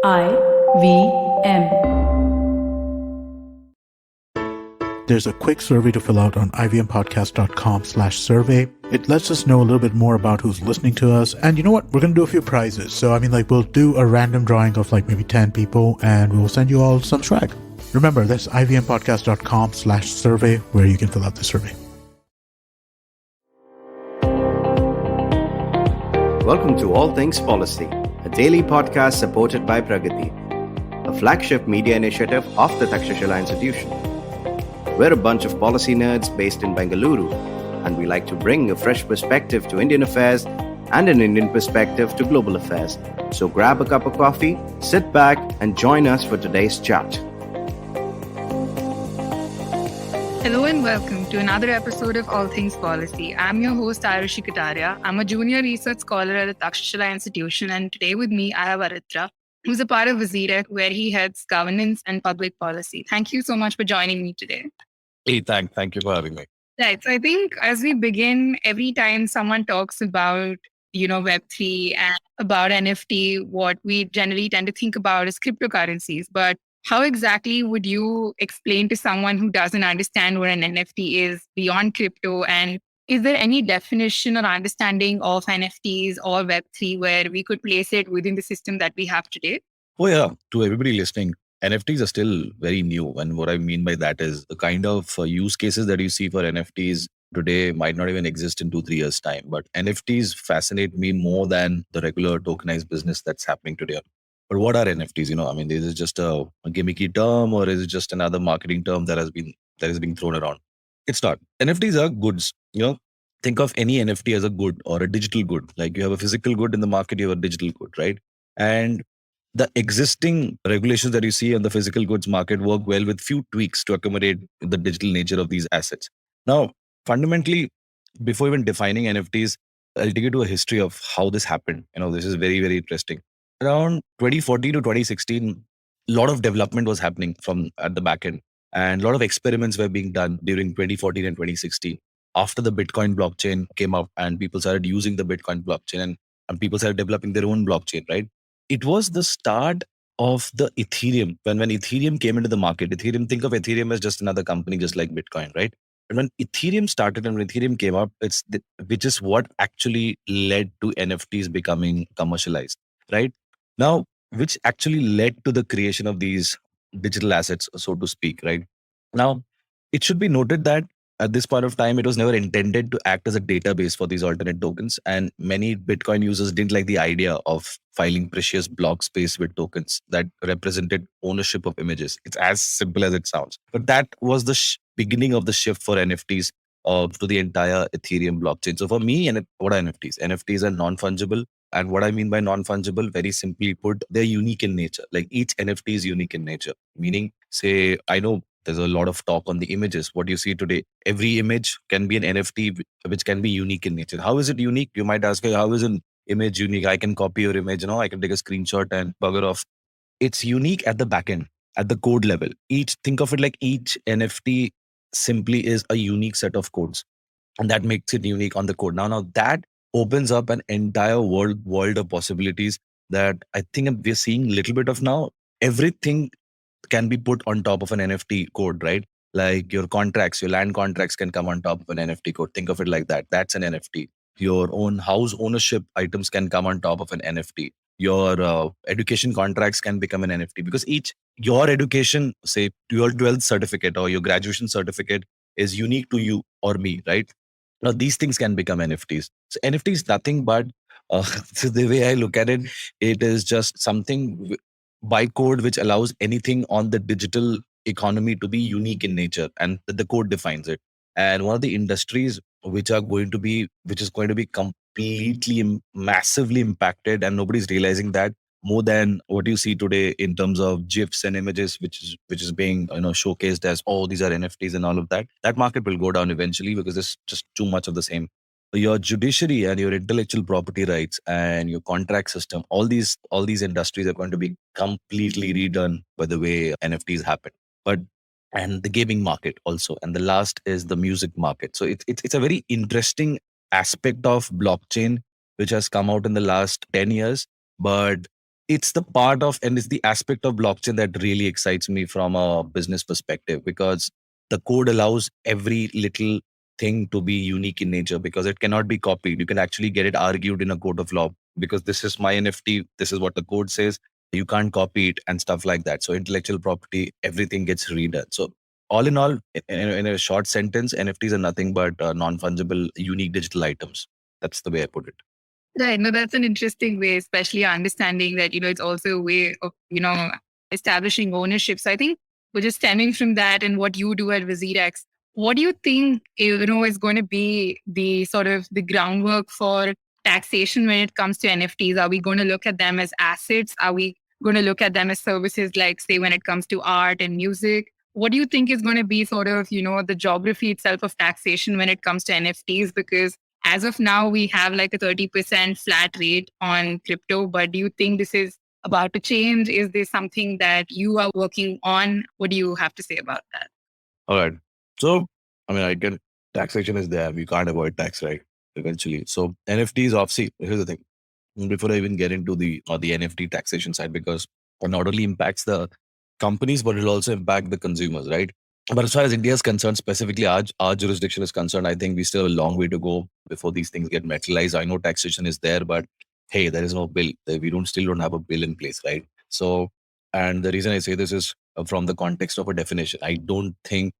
IVM. There's a quick survey to fill out on ivmpodcast.com/survey. It lets us know a little bit more about who's listening to us. And you know what? We're going to do a few prizes. So, we'll do a random drawing of maybe 10 people and we'll send you all some swag. Remember, that's ivmpodcast.com/survey where you can fill out the survey. Welcome to All Things Policy, a daily podcast supported by Pragati, a flagship media initiative of the Takshashila Institution. We're a bunch of policy nerds based in Bengaluru, and we like to bring a fresh perspective to Indian affairs and an Indian perspective to global affairs. So grab a cup of coffee, sit back, and join us for today's chat. Hello and welcome to another episode of All Things Policy. I'm your host, Aarushi Kataria. I'm a junior research scholar at the Takshashila Institution, and today with me I have Aritra, who's a part of WazirX, where he heads governance and public policy. Thank you so much for joining me today. Hey, thank you for having me. Right. So I think as we begin, every time someone talks about, Web3 and about NFT, what we generally tend to think about is cryptocurrencies. But how exactly would you explain to someone who doesn't understand what an NFT is beyond crypto? And is there any definition or understanding of NFTs or Web3 where we could place it within the system that we have today? Oh yeah, to everybody listening, NFTs are still very new. And what I mean by that is the kind of use cases that you see for NFTs today might not even exist in 2-3 years' time. But NFTs fascinate me more than the regular tokenized business that's happening today. But what are NFTs? Is it just a gimmicky term, or is it just another marketing term that is being thrown around? It's not. NFTs are goods. Think of any NFT as a good or a digital good. Like you have a physical good in the market, you have a digital good, right? And the existing regulations that you see on the physical goods market work well with few tweaks to accommodate the digital nature of these assets. Now, fundamentally, before even defining NFTs, I'll take you to a history of how this happened. This is very, very interesting. Around 2014 to 2016, a lot of development was happening from at the back end, and a lot of experiments were being done during 2014 and 2016. After the Bitcoin blockchain came up and people started using the Bitcoin blockchain and people started developing their own blockchain, right? It was the start of the Ethereum. When Ethereum came into the market, think of Ethereum as just another company, just like Bitcoin, right? And when Ethereum started and when Ethereum came up, which is what actually led to NFTs becoming commercialized, right? Now, which actually led to the creation of these digital assets, so to speak, right? Now, it should be noted that at this point of time, it was never intended to act as a database for these alternate tokens. And many Bitcoin users didn't like the idea of filing precious block space with tokens that represented ownership of images. It's as simple as it sounds. But that was the beginning of the shift for NFTs to the entire Ethereum blockchain. So for me, what are NFTs? NFTs are non-fungible. And what I mean by non-fungible, very simply put, they're unique in nature. Like each NFT is unique in nature. Meaning, say, I know there's a lot of talk on the images. What you see today, every image can be an NFT, which can be unique in nature. How is it unique? You might ask, how is an image unique? I can copy your image, I can take a screenshot and bugger off. It's unique at the back end, at the code level. Think of it like each NFT simply is a unique set of codes. And that makes it unique on the code. Now that opens up an entire world of possibilities that I think we're seeing a little bit of now. Everything can be put on top of an NFT code, right? Like your land contracts can come on top of an NFT code. Think of it like that. That's an NFT. Your own house ownership items can come on top of an NFT. Your education contracts can become an NFT because your education, say your 12th certificate or your graduation certificate is unique to you or me, right? Now these things can become NFTs. So NFT is nothing but so the way I look at it, it is just something by code which allows anything on the digital economy to be unique in nature, and the code defines it. And one of the industries which is going to be completely massively impacted, and nobody's realizing that more than what you see today in terms of gifs and images, which is being showcased as, oh, these are NFTs and all of that. That market will go down eventually because there's just too much of the same. Your judiciary and your intellectual property rights and your contract system, all these industries are going to be completely redone by the way NFTs happen. And the gaming market also, and the last is the music market. So it's a very interesting aspect of blockchain which has come out in the last 10 years. But it's the part of, and it's the aspect of blockchain that really excites me from a business perspective, because the code allows every little thing to be unique in nature, because it cannot be copied. You can actually get it argued in a court of law, because this is my NFT, this is what the code says, you can't copy it and stuff like that. So intellectual property, everything gets redone. So all in all, in a short sentence, NFTs are nothing but non-fungible unique digital items. That's the way I put it. Right. No, that's an interesting way, especially understanding that, it's also a way of, establishing ownership. So I think we're just stemming from that and what you do at WazirX. What do you think, is going to be the sort of the groundwork for taxation when it comes to NFTs? Are we going to look at them as assets? Are we going to look at them as services, like, say, when it comes to art and music? What do you think is going to be sort of, the geography itself of taxation when it comes to NFTs? Because as of now, we have like a 30% flat rate on crypto, but do you think this is about to change? Is this something that you are working on? What do you have to say about that? All right. So, I mean, taxation is there. We can't avoid tax, right? Eventually. So NFTs, obviously, here's the thing. Before I even get into the NFT taxation side, because it not only impacts the companies, but it'll also impact the consumers, right? But as far as India is concerned, specifically our jurisdiction is concerned, I think we still have a long way to go before these things get metallized. I know taxation is there, but hey, there is no bill. We still don't have a bill in place, right? So, and the reason I say this is from the context of a definition. I don't think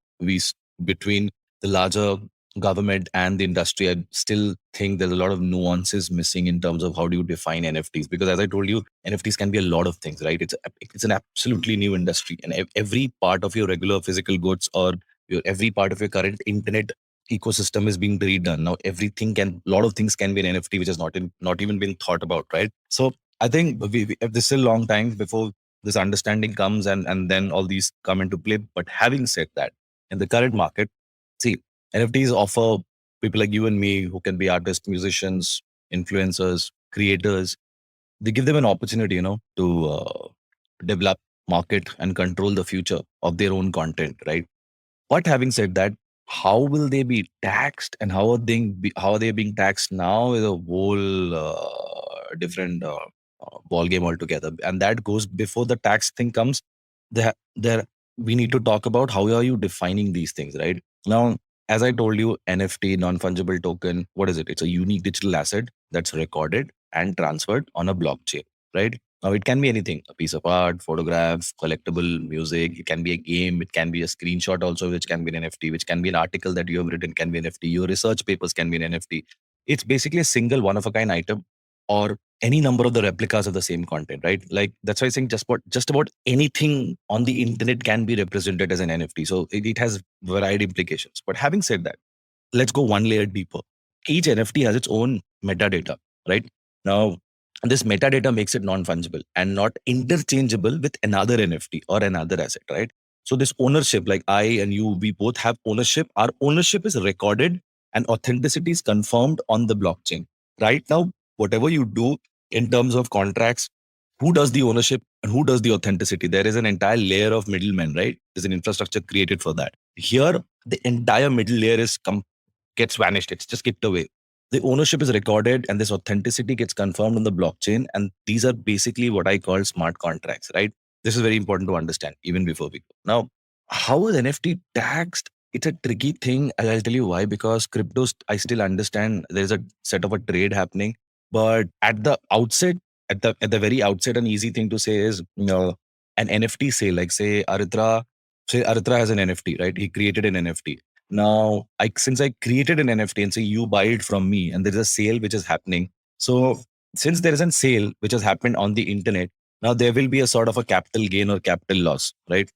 between the larger government and the industry, I still think there's a lot of nuances missing in terms of how do you define NFTs. Because as I told you, NFTs can be a lot of things, right? It's an absolutely new industry, and every part of your regular physical goods, or every part of your current internet ecosystem is being redone now. A lot of things can be an NFT, which has not even been thought about, right? So I think there's still a long time before this understanding comes, and then all these come into play. But having said that, in the current market, see, NFTs offer people like you and me, who can be artists, musicians, influencers, creators. They give them an opportunity, to develop, market, and control the future of their own content, right? But having said that, how will they be taxed, and how are they being taxed now is a whole different ball game altogether. And that goes before the tax thing comes. There we need to talk about how are you defining these things, right? Now, as I told you, NFT, non-fungible token, what is it? It's a unique digital asset that's recorded and transferred on a blockchain, right? Now, it can be anything: a piece of art, photograph, collectible, music. It can be a game. It can be a screenshot also, which can be an NFT, which can be an article that you have written, can be an NFT. Your research papers can be an NFT. It's basically a single one of a kind item, or any number of the replicas of the same content, right? Like, that's why I think just about anything on the internet can be represented as an NFT. So it has varied implications. But having said that, let's go one layer deeper. Each NFT has its own metadata, right? Now, this metadata makes it non-fungible and not interchangeable with another NFT or another asset, right? So this ownership, like I and you, we both have ownership. Our ownership is recorded and authenticity is confirmed on the blockchain. Right now, whatever you do in terms of contracts, who does the ownership and who does the authenticity? There is an entire layer of middlemen, right? There's an infrastructure created for that. Here, the entire middle layer gets vanished. It's just skipped away. The ownership is recorded and this authenticity gets confirmed on the blockchain. And these are basically what I call smart contracts, right? This is very important to understand even before we go. Now, how is NFT taxed? It's a tricky thing. I'll tell you why. Because cryptos, I still understand there's a set of a trade happening. But at the outset, at the very outset, an easy thing to say is, an NFT sale, like say Aritra has an NFT, right? He created an NFT. Now, since I created an NFT and say you buy it from me, and there is a sale which is happening. So since there is a sale which has happened on the internet, now there will be a sort of a capital gain or capital loss, right?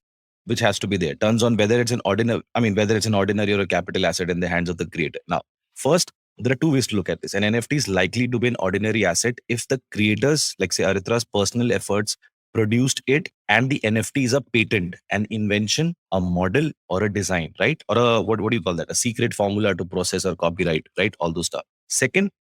Which has to be there. Turns on whether it's whether it's an ordinary or a capital asset in the hands of the creator. Now, first, there are two ways to look at this. An NFT is likely to be an ordinary asset if the creators, like say Aritra's personal efforts, produced it, and the NFT is a patent, an invention, a model, or a design, right? Or what do you call that? A secret formula to process or copyright, right? All those stuff.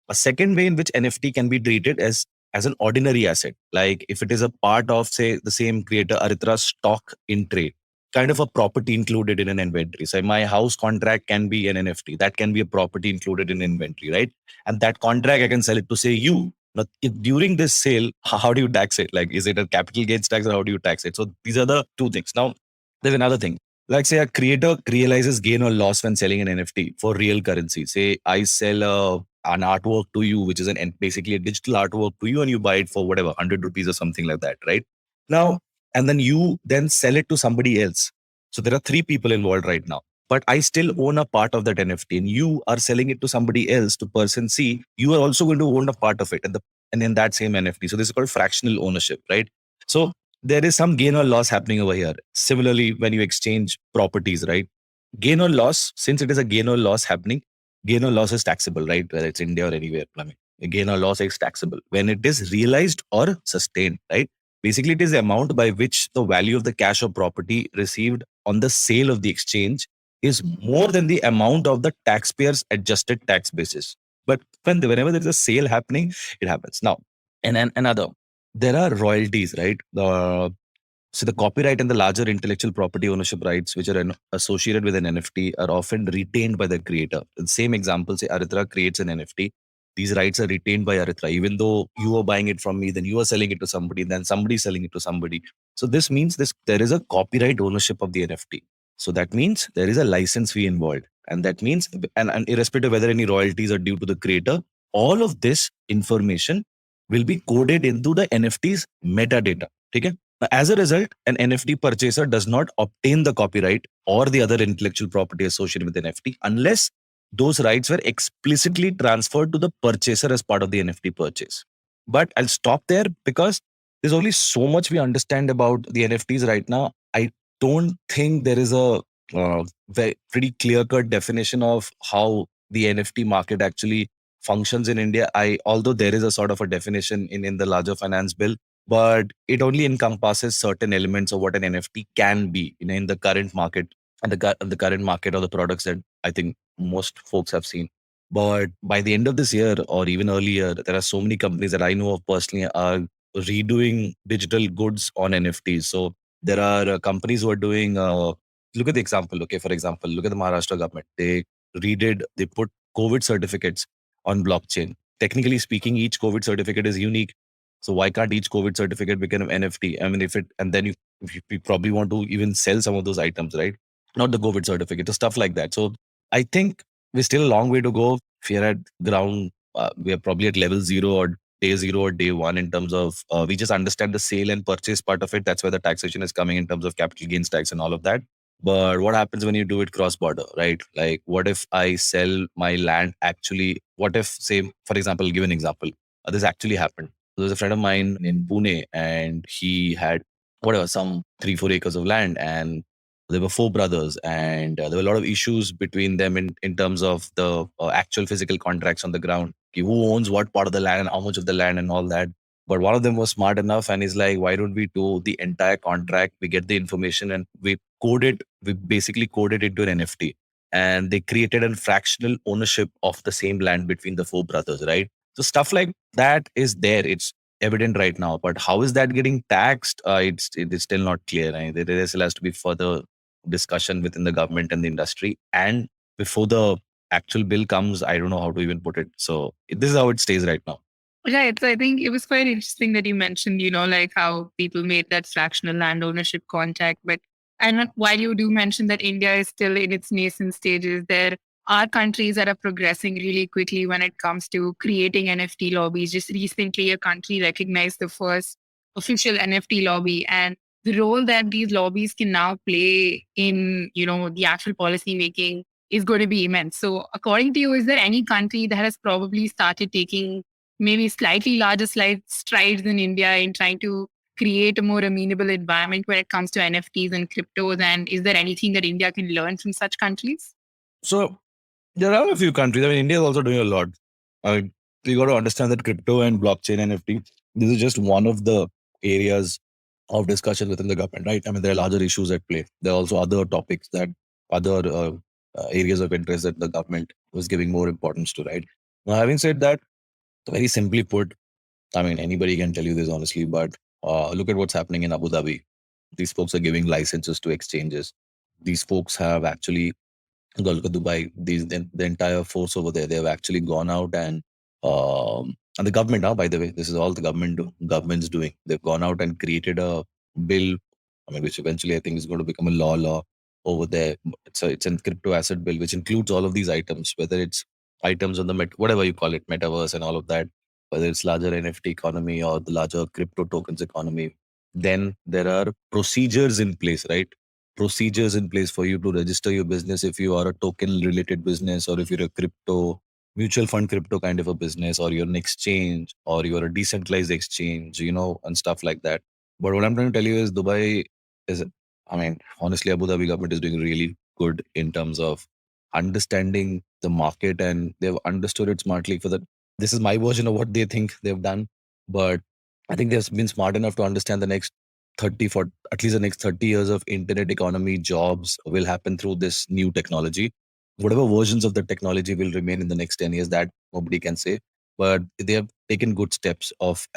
A second way in which NFT can be treated as an ordinary asset, like if it is a part of, say, the same creator Aritra's stock in trade, kind of a property included in an inventory. So my house contract can be an NFT. That can be a property included in inventory, right? And that contract, I can sell it to, say, you. Now, during this sale, how do you tax it? Like, is it a capital gains tax or how do you tax it? So these are the two things. Now, there's another thing. Like, say a creator realizes gain or loss when selling an NFT for real currency. Say I sell an artwork to you, which is basically a digital artwork to you, and you buy it for whatever, 100 rupees or something like that, right? Now, and then you then sell it to somebody else. So there are three people involved right now, but I still own a part of that NFT, and you are selling it to somebody else, to person C. You are also going to own a part of it, and in that same NFT. So this is called fractional ownership, right? So there is some gain or loss happening over here. Similarly, when you exchange properties, right? Gain or loss, since it is a gain or loss happening, gain or loss is taxable, right? Whether it's India or anywhere. I mean, a gain or loss is taxable when it is realized or sustained, right? Basically, it is the amount by which the value of the cash or property received on the sale of the exchange is more than the amount of the taxpayer's adjusted tax basis. But whenever there is a sale happening, it happens. Now, and another, there are royalties, right? So the copyright and the larger intellectual property ownership rights, which are associated with an NFT, are often retained by the creator. The same example, say Aritra creates an NFT. These rights are retained by Aritra. Even though you are buying it from me, then you are selling it to somebody, then somebody selling it to somebody. So this means there is a copyright ownership of the NFT. So that means there is a license fee involved. And that means, and irrespective of whether any royalties are due to the creator, all of this information will be coded into the NFT's metadata. Okay? As a result, an NFT purchaser does not obtain the copyright or the other intellectual property associated with NFT unless those rights were explicitly transferred to the purchaser as part of the NFT purchase. But I'll stop there because there's only so much we understand about the NFTs right now. I don't think there is a very pretty clear-cut definition of how the NFT market actually functions in India. Although there is a sort of a definition in the larger finance bill, but it only encompasses certain elements of what an NFT can be in the current market and the current market or the products that I think most folks have seen. But by the end of this year or even earlier, there are so many companies that I know of personally are redoing digital goods on NFTs. So there are companies who are doing. Look at the example. Okay, for example, look at the Maharashtra government. They put COVID certificates on blockchain. Technically speaking, each COVID certificate is unique. So why can't each COVID certificate become an NFT? I mean, and then you probably want to even sell some of those items, right? Not the COVID certificate, or stuff like that. So I think we're still a long way to go. If you're at ground, we are probably at level 0 or day 0 or day 1 in terms of, we just understand the sale and purchase part of it. That's where the taxation is coming in terms of capital gains tax and all of that. But what happens when you do it cross border, right? Like, what if I sell my land actually? What if, say, for example, I'll give an example. This actually happened. There's a friend of mine in Pune, and he had whatever, some 3-4 acres of land, and there were 4 brothers, and there were a lot of issues between them in terms of the actual physical contracts on the ground. Okay, who owns what part of the land and how much of the land and all that. But one of them was smart enough and he's like, why don't we do the entire contract? We get the information and we basically code it into an NFT. And they created a fractional ownership of the same land between the 4 brothers, right? So stuff like that is there. It's evident right now. But how is that getting taxed? It is still not clear. There still has to be further discussion within the government and the industry. And before the actual bill comes, I don't know how to even put it. So this is how it stays right now. Right. So I think it was quite interesting that you mentioned, like how people made that fractional land ownership contact. And while you do mention that India is still in its nascent stages, there are countries that are progressing really quickly when it comes to creating NFT lobbies. Just recently, a country recognized the first official NFT lobby, and the role that these lobbies can now play in, the actual policy making is going to be immense. So according to you, is there any country that has probably started taking maybe slightly larger strides in India in trying to create a more amenable environment when it comes to NFTs and cryptos? And is there anything that India can learn from such countries? So there are a few countries. I mean, India is also doing a lot. You got to understand that crypto and blockchain NFT, this is just one of the areas of discussion within the government, right? I mean, there are larger issues at play. There are also other topics other areas of interest that the government was giving more importance to, right? Now, having said that, very simply put, I mean, anybody can tell you this honestly, but look at what's happening in Abu Dhabi. These folks are giving licenses to exchanges. These folks have actually, look at Dubai, the entire force over there, they've actually gone out and And the government, by the way, this is all the government's doing. They've gone out and created a bill, which eventually I think is going to become a law over there. It's a crypto asset bill, which includes all of these items, whether it's items on the whatever you call it, metaverse and all of that, whether it's larger NFT economy or the larger crypto tokens economy. Then there are procedures in place, right? Procedures in place for you to register your business if you are a token related business, or if you're a crypto mutual fund crypto kind of a business, or you're an exchange, or you're a decentralized exchange, and stuff like that. But what I'm trying to tell you is Dubai is, honestly, Abu Dhabi government is doing really good in terms of understanding the market, and they've understood it smartly. This is my version of what they think they've done, but I think they've been smart enough to understand the next 30 for at least the next 30 years of internet economy jobs will happen through this new technology. Whatever versions of the technology will remain in the next 10 years, that nobody can say, but they have taken good steps of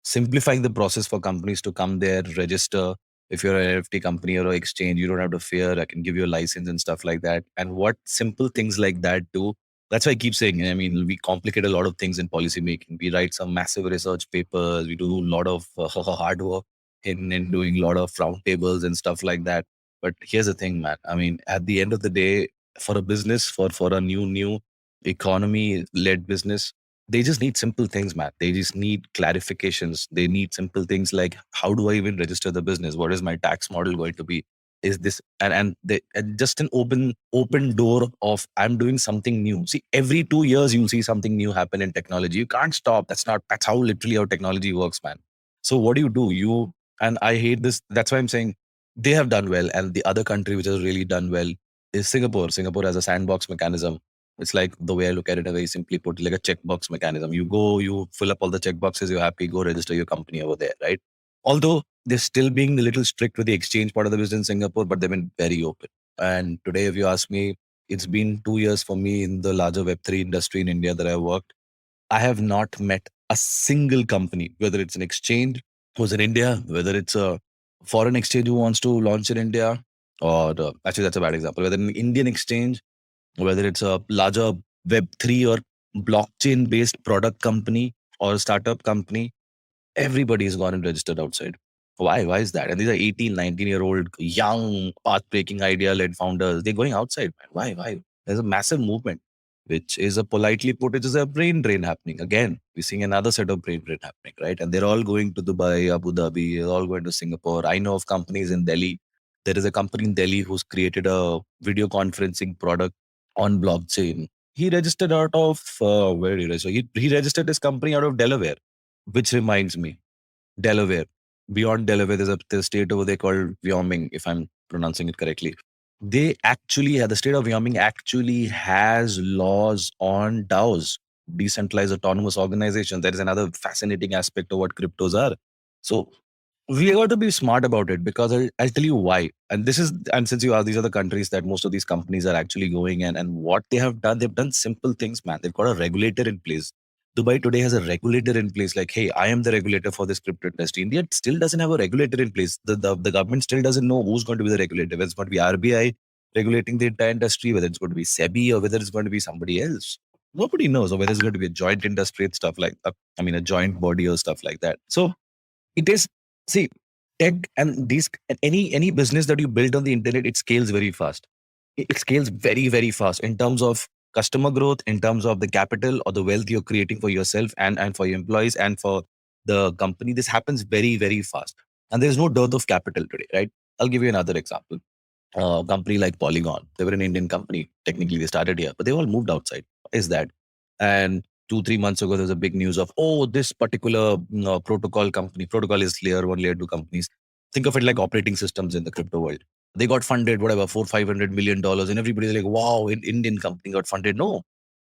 simplifying the process for companies to come there, register. If you're an NFT company or an exchange, you don't have to fear. I can give you a license and stuff like that. And what simple things like that do. That's why I keep saying, we complicate a lot of things in policy making. We write some massive research papers. We do a lot of hard work in doing a lot of roundtables and stuff like that. But here's the thing, man. At the end of the day, for a business, for a new economy led business, they just need simple things, man. They just need clarifications. They need simple things like, how do I even register the business? What is my tax model going to be? Is this and just an open door of, I'm doing something new. See, every 2 years you'll see something new happen in technology. You can't stop. That's how literally how technology works, man. So what do? And I hate this. That's why I'm saying they have done well. And the other country which has really done well is Singapore. Singapore has a sandbox mechanism. It's like, the way I look at it, very simply put, like a checkbox mechanism. You go, you fill up all the checkboxes, you're happy, go register your company over there, right? Although they're still being a little strict with the exchange part of the business in Singapore, but they've been very open. And today, if you ask me, it's been 2 years for me in the larger Web3 industry in India that I worked. I have not met a single company, whether it's an exchange who's in India, whether it's a foreign exchange who wants to launch in India, or actually, that's a bad example, whether an Indian exchange, whether it's a larger Web3 or blockchain based product company or a startup company, everybody has gone and registered outside. Why? Why is that? And these are 18, 19-year-old young, path-breaking, idea-led founders. They're going outside, man. Why? Why? There's a massive movement, which is a politely put, it is a brain drain happening. Again, we're seeing another set of brain drain happening, right? And they're all going to Dubai, Abu Dhabi, they're all going to Singapore. I know of companies in Delhi. There is a company in Delhi who's created a video conferencing product on blockchain. He registered out of, where did he register? He registered his company out of Delaware, which reminds me, Delaware. Beyond Delaware, there's a state over there called Wyoming, if I'm pronouncing it correctly. The state of Wyoming actually has laws on DAOs, decentralized autonomous organizations. That is another fascinating aspect of what cryptos are. So we got to be smart about it, because I'll tell you why. And since you are, these are the countries that most of these companies are actually going in, and what they've done simple things, man. They've got a regulator in place. Dubai today has a regulator in place. Like, hey, I am the regulator for this crypto industry. India still doesn't have a regulator in place. The government still doesn't know who's going to be the regulator. Whether it's going to be RBI regulating the entire industry, whether it's going to be SEBI, or whether it's going to be somebody else. Nobody knows. Or whether it's going to be a joint industry and stuff like that. A joint body or stuff like that. So it is, see, tech and these, any business that you build on the internet, it scales very fast. It scales very, very fast in terms of customer growth, in terms of the capital or the wealth you're creating for yourself and for your employees and for the company. This happens very, very fast. And there's no dearth of capital today, right? I'll give you another example. A company like Polygon, they were an Indian company. Technically, they started here, but they all moved outside. What is that? And 2-3 months ago, there was a big news of, this particular protocol is layer one, layer two companies. Think of it like operating systems in the crypto world. They got funded, whatever, $400-500 million, and everybody's like, wow, an Indian company got funded. No,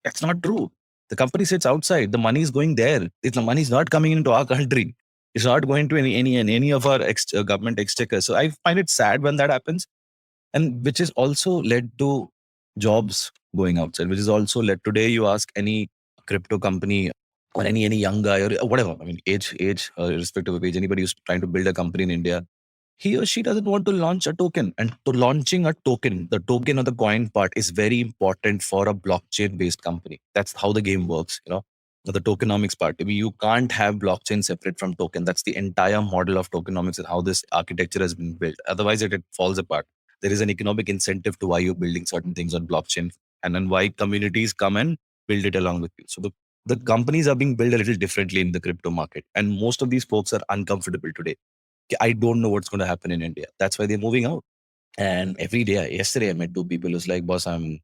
that's not true. The company sits outside. The money is going there. The money is not coming into our country. It's not going to any of our government exchequer. So I find it sad when that happens, and which is also led to jobs going outside, which is also led, today you ask any crypto company or any young guy or whatever, age irrespective of age, anybody who's trying to build a company in India, he or she doesn't want to launch a token. And to launching a token, the token or the coin part is very important for a blockchain based company. That's how the game works. the tokenomics part. I mean, you can't have blockchain separate from token. That's the entire model of tokenomics and how this architecture has been built. Otherwise, it falls apart. There is an economic incentive to why you're building certain things on blockchain, and then why communities come and build it along with you. So the companies are being built a little differently in the crypto market, and most of these folks are uncomfortable today. I don't know what's going to happen in India. That's why they're moving out. And every day, yesterday, I met two people who's like, boss, I'm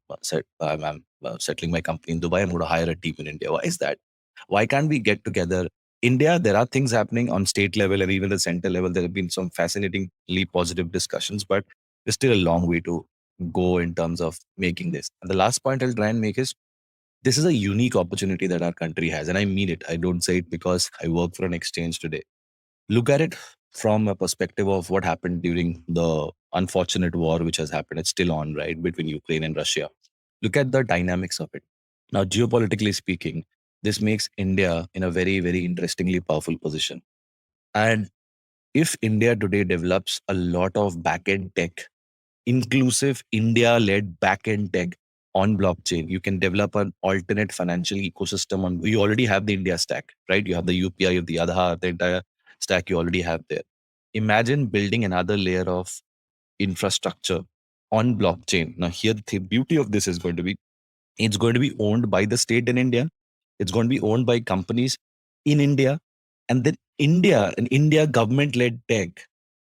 settling my company in Dubai. I'm going to hire a team in India. Why is that? Why can't we get together? India, there are things happening on state level and even the center level. There have been some fascinatingly positive discussions, but there's still a long way to go in terms of making this. And the last point I'll try and make is this is a unique opportunity that our country has. And I mean it. I don't say it because I work for an exchange today. Look at it from a perspective of what happened during the unfortunate war which has happened. It's still on, right, between Ukraine and Russia. Look at the dynamics of it. Now, geopolitically speaking, this makes India in a very, very interestingly powerful position. And if India today develops a lot of back-end tech, inclusive India-led back-end tech on blockchain, you can develop an alternate financial ecosystem. On you already have the India stack, right? You have the UPI, you have the Aadhaar, the entire stack you already have there. Imagine building another layer of infrastructure on blockchain. Now, here the beauty of this is going to be it's going to be owned by the state in India. It's going to be owned by companies in India. And then an India government led tech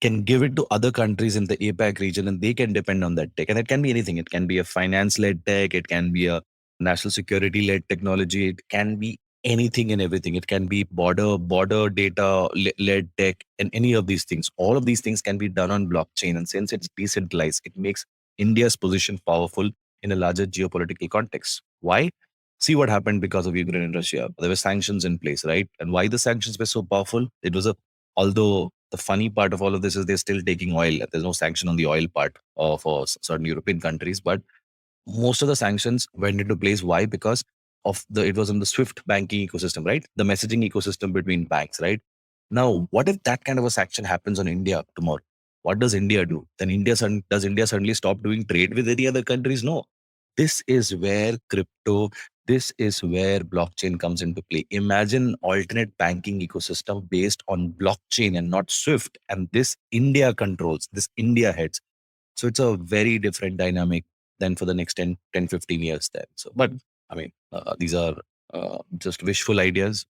can give it to other countries in the APAC region and they can depend on that tech. And it can be anything. It can be a finance led tech. It can be a national security led technology. It can be anything and everything. It can be border data led tech and any of these things. All of these things can be done on blockchain. And since it's decentralized, it makes India's position powerful in a larger geopolitical context. Why? See what happened because of Ukraine and Russia. There were sanctions in place, right? And why the sanctions were so powerful? It was although the funny part of all of this is they're still taking oil. There's no sanction on the oil part for certain European countries, but most of the sanctions went into place. Why? Because it was in the Swift banking ecosystem, right? The messaging ecosystem between banks, right? Now, what if that kind of a sanction happens on India tomorrow? What does India do? Then does India suddenly stop doing trade with any other countries? No. This is where this is where blockchain comes into play. Imagine alternate banking ecosystem based on blockchain and not Swift. And this India controls, this India heads. So it's a very different dynamic than for the next 10, 15 years then. So, but I mean, these are just wishful ideas.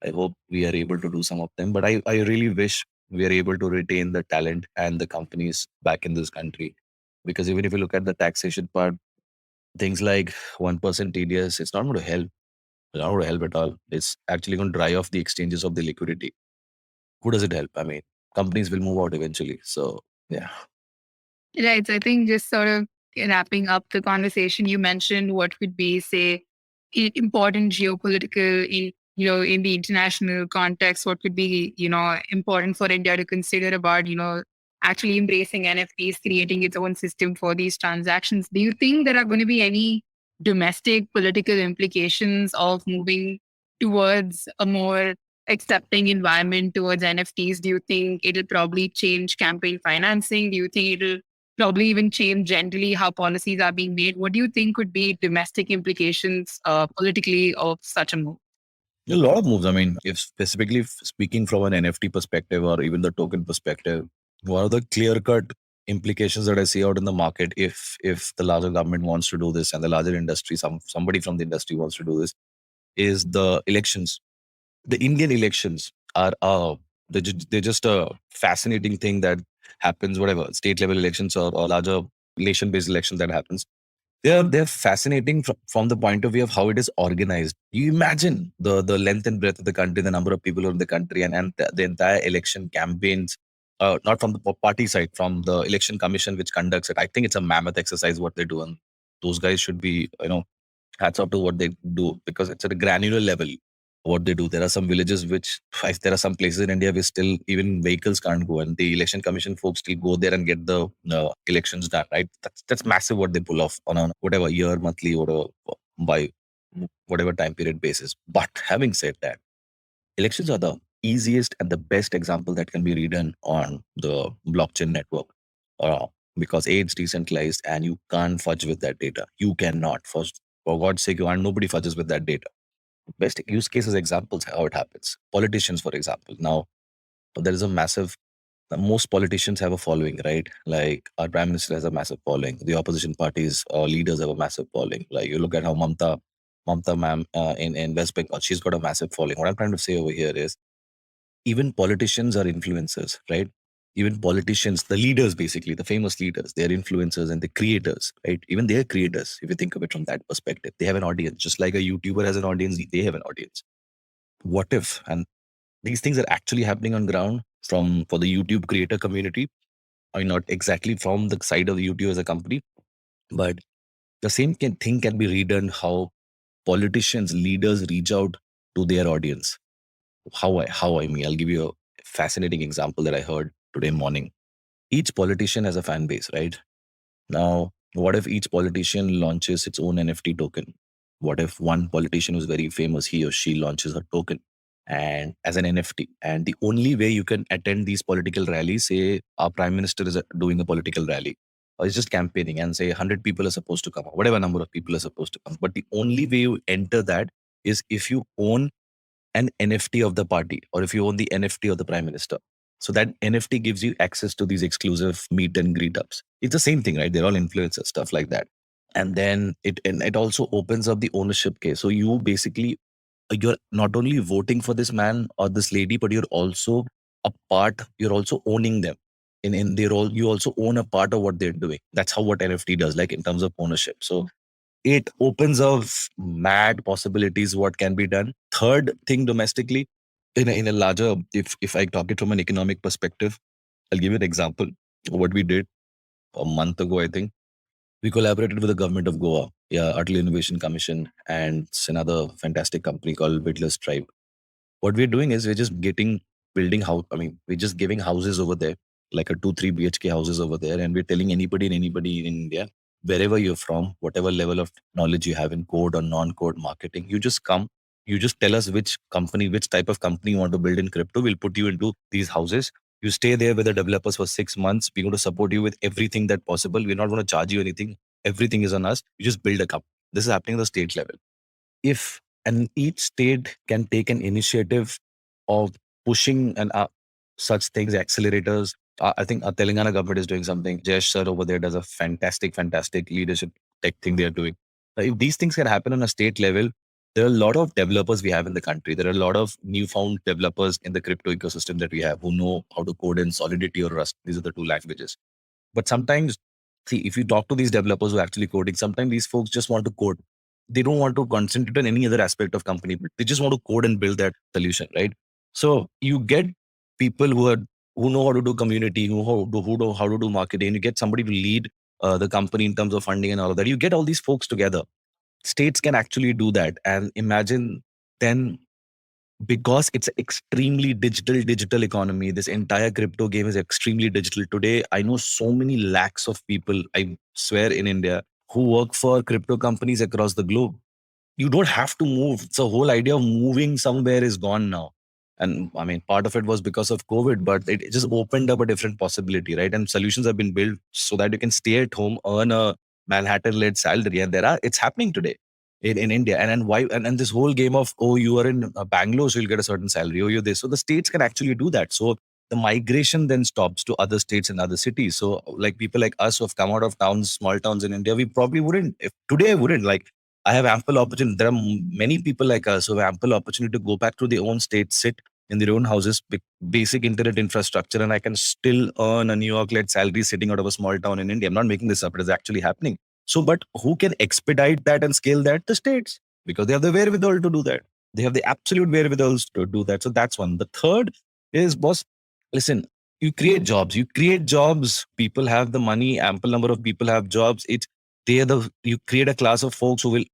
I hope we are able to do some of them, but I really wish we are able to retain the talent and the companies back in this country. Because even if you look at the taxation part, things like 1% TDS, it's not going to help. It's not going to help at all. It's actually going to dry off the exchanges of the liquidity. Who does it help? I mean, companies will move out eventually. So, yeah. Right. So I think just sort of wrapping up the conversation, you mentioned what would be, say, important geopolitical, in the international context, what could be, important for India to consider about, actually embracing NFTs, creating its own system for these transactions. Do you think there are going to be any domestic political implications of moving towards a more accepting environment towards NFTs? Do you think it'll probably change campaign financing? Do you think it'll probably even change generally how policies are being made? What do you think could be domestic implications politically of such a move? A lot of moves. I mean, if specifically speaking from an NFT perspective or even the token perspective, one of the clear cut implications that I see out in the market, if the larger government wants to do this and the larger industry, somebody from the industry wants to do this, is the elections. The Indian elections are they're just a fascinating thing that happens. Whatever state level elections or larger nation based elections that happens, they're fascinating from the point of view of how it is organized. You imagine the length and breadth of the country, the number of people who are in the country, and the entire election campaigns. Not from the party side, from the election commission which conducts it. I think it's a mammoth exercise what they do, and those guys should be, hats off to what they do because it's at a granular level what they do. There are some villages which there are some places in India where still even vehicles can't go, and the election commission folks still go there and get the elections done. Right? That's massive what they pull off on a whatever year, monthly, or by whatever time period basis. But having said that, elections are the easiest and the best example that can be redone on the blockchain network. Uh, because A, it's decentralized and you can't fudge with that data. You cannot. For God's sake, nobody fudges with that data. best use cases examples how it happens. Politicians, for example. Now, there is a massive, most politicians have a following, right? Like our prime minister has a massive following. The opposition parties or leaders have a massive following. Like you look at how Mamta ma'am in West Bengal, she's got a massive following. What I'm trying to say over here is even politicians are influencers, right? Even politicians, the leaders, basically, the famous leaders, they're influencers and the creators, right? Even they're creators, if you think of it from that perspective. They have an audience. Just like a YouTuber has an audience, they have an audience. What if, and these things are actually happening on ground for the YouTube creator community. I mean, not exactly from the side of the YouTube as a company, but the same thing can be redone how politicians, leaders reach out to their audience. How I mean, I'll give you a fascinating example that I heard today morning. Each politician has a fan base, right? Now, what if each politician launches its own NFT token? What if one politician who's very famous, he or she launches a token and as an NFT? And the only way you can attend these political rallies, say our prime minister is doing a political rally, or is just campaigning and say 100 people are supposed to come, or whatever number of people are supposed to come. But the only way you enter that is if you own an NFT of the party, or if you own the NFT of the prime minister. So that NFT gives you access to these exclusive meet and greet ups. It's the same thing, right? They're all influencers, stuff like that. And then it also opens up the ownership case. So you basically, you're not only voting for this man or this lady, but you're also you're also owning them. In their all, you also own a part of what they're doing. That's how what NFT does, like in terms of ownership. So it opens up mad possibilities what can be done. Third thing, domestically, in a larger, if I talk it from an economic perspective, I'll give you an example. What we did a month ago, I think, we collaborated with the government of Goa, yeah, Atal Innovation Commission, and it's another fantastic company called Whittler's Tribe. What we're doing is we're just building house. I mean, we're just giving houses over there, like a 2-3 BHK houses over there, and we're telling anybody and anybody in India, wherever you're from, whatever level of knowledge you have in code or non-code marketing, you just come. You just tell us which company, which type of company you want to build in crypto. We'll put you into these houses. You stay there with the developers for 6 months. We're going to support you with everything that possible. We're not going to charge you anything. Everything is on us. You just build a company. This is happening at the state level. If and each state can take an initiative of pushing and such things, accelerators. I think Telangana government is doing something. Jayesh sir over there does a fantastic leadership tech thing they are doing. If these things can happen on a state level, there are a lot of developers we have in the country. There are a lot of newfound developers in the crypto ecosystem that we have who know how to code in Solidity or Rust. These are the two languages. But sometimes, see, if you talk to these developers who are actually coding, sometimes these folks just want to code. They don't want to concentrate on any other aspect of company, but they just want to code and build that solution, right? So you get people who know how to do community, who know how to do marketing. You get somebody to lead the company in terms of funding and all of that. You get all these folks together. States can actually do that, and imagine then, because it's an extremely digital economy. This entire crypto game is extremely digital. Today, I know so many lakhs of people, I swear, in India who work for crypto companies across the globe. You don't have to move. The whole idea of moving somewhere is gone now. And I mean, part of it was because of COVID, but it just opened up a different possibility, right? And solutions have been built so that you can stay at home, earn a Manhattan-led salary, and it's happening today in India. And why? And this whole game of, oh, you are in Bangalore, so you'll get a certain salary. Oh, you're this. So the states can actually do that. So the migration then stops to other states and other cities. So like people like us who have come out of towns, small towns in India, we probably wouldn't. If today I wouldn't like. I have ample opportunity. There are many people like us who have ample opportunity to go back to their own state, sit in their own houses, basic internet infrastructure, and I can still earn a New York-led salary sitting out of a small town in India. I'm not making this up. It is actually happening. So, but who can expedite that and scale that? The states, because they have the wherewithal to do that. They have the absolute wherewithal to do that. So that's one. The third is, boss, listen, you create jobs. You create jobs. People have the money. Ample number of people have jobs. You create a class of folks who will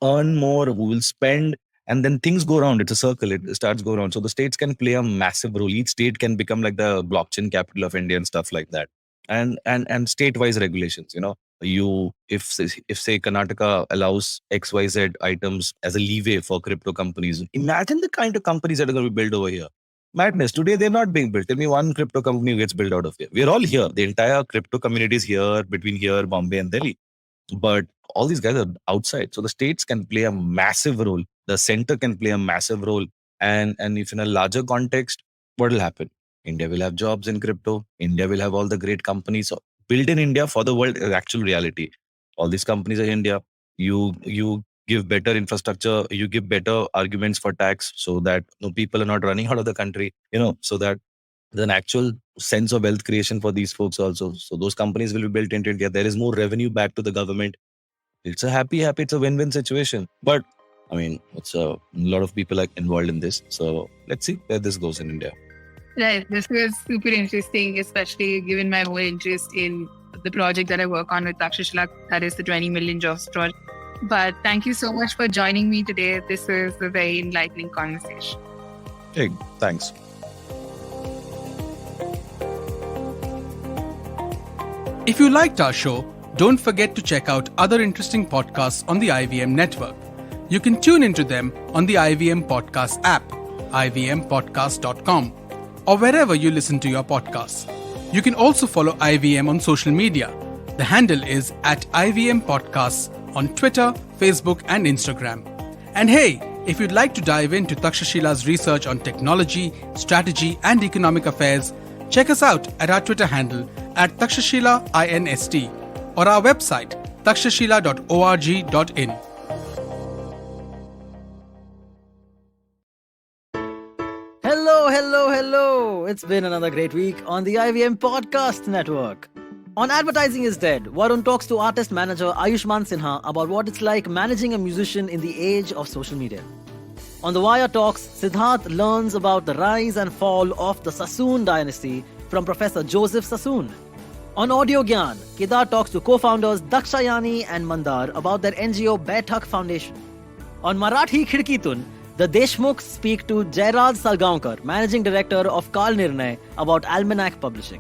earn more, who will spend, and then things go around. It's a circle. It starts go around. So the states can play a massive role. Each state can become like the blockchain capital of India and stuff like that. And state-wise regulations. If say Karnataka allows XYZ items as a leeway for crypto companies, imagine the kind of companies that are going to be built over here. Madness. Today they're not being built. Tell me one crypto company gets built out of here. We're all here. The entire crypto community is here, between here, Bombay and Delhi. But all these guys are outside. So the states can play a massive role. The center can play a massive role. And if in a larger context, what will happen? India will have jobs in crypto. India will have all the great companies. So built in India for the world is actual reality. All these companies are in India. You give better infrastructure. You give better arguments for tax so that people are not running out of the country. So that there's an actual sense of wealth creation for these folks also. So those companies will be built into India. There is more revenue back to the government. It's a happy, it's a win-win situation. But I mean, it's a lot of people are involved in this. So let's see where this goes in India. Right. This was super interesting, especially given my whole interest in the project that I work on with Takshashila, that is the 20 million jobs project. But thank you so much for joining me today. This was a very enlightening conversation. Hey, thanks. If you liked our show, don't forget to check out other interesting podcasts on the IVM network. You can tune into them on the IVM Podcast app, ivmpodcast.com, or wherever you listen to your podcasts. You can also follow IVM on social media. The handle is @IVM Podcasts on Twitter, Facebook, and Instagram. And hey, if you'd like to dive into Takshashila's research on technology, strategy, and economic affairs, check us out at our Twitter handle @TakshashilaINST or our website takshashila.org.in. Hello. It's been another great week on the IVM Podcast Network. On Advertising is Dead, Varun talks to artist manager Ayushman Sinha about what it's like managing a musician in the age of social media. On The Wire Talks, Siddharth learns about the rise and fall of the Sassoon dynasty from Professor Joseph Sassoon. On Audio Gyan, Kedar talks to co-founders Dakshayani and Mandar about their NGO Baithak Foundation. On Marathi Khidkitun, the Deshmukhs speak to Jairaj Salgaonkar, managing director of Kal Nirnay, about Almanac Publishing.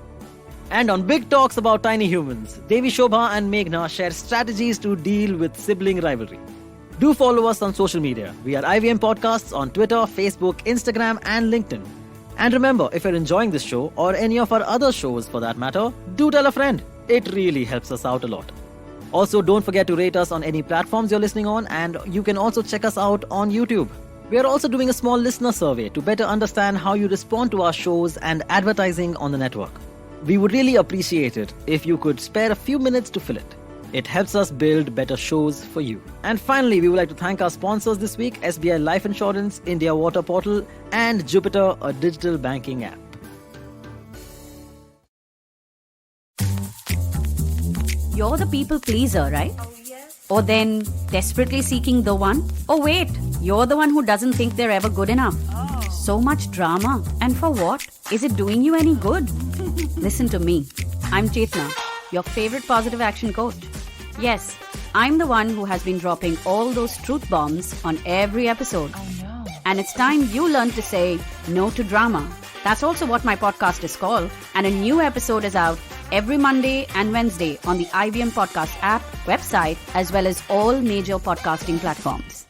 And on Big Talks about Tiny Humans, Devi Shobha and Meghna share strategies to deal with sibling rivalry. Do follow us on social media. We are IVM Podcasts on Twitter, Facebook, Instagram, and LinkedIn. And remember, if you're enjoying this show, or any of our other shows for that matter, do tell a friend. It really helps us out a lot. Also, don't forget to rate us on any platforms you're listening on, and you can also check us out on YouTube. We are also doing a small listener survey to better understand how you respond to our shows and advertising on the network. We would really appreciate it if you could spare a few minutes to fill it. It helps us build better shows for you. And finally, we would like to thank our sponsors this week, SBI Life Insurance, India Water Portal, and Jupiter, a digital banking app. You're the people pleaser, right? Oh, yes. Or then desperately seeking the one? Oh, wait, you're the one who doesn't think they're ever good enough. Oh. So much drama. And for what? Is it doing you any good? Listen to me. I'm Chetna, your favorite positive action coach. Yes, I'm the one who has been dropping all those truth bombs on every episode. Oh, no. And it's time you learn to say no to drama. That's also what my podcast is called. And a new episode is out every Monday and Wednesday on the IVM Podcast app, website, as well as all major podcasting platforms.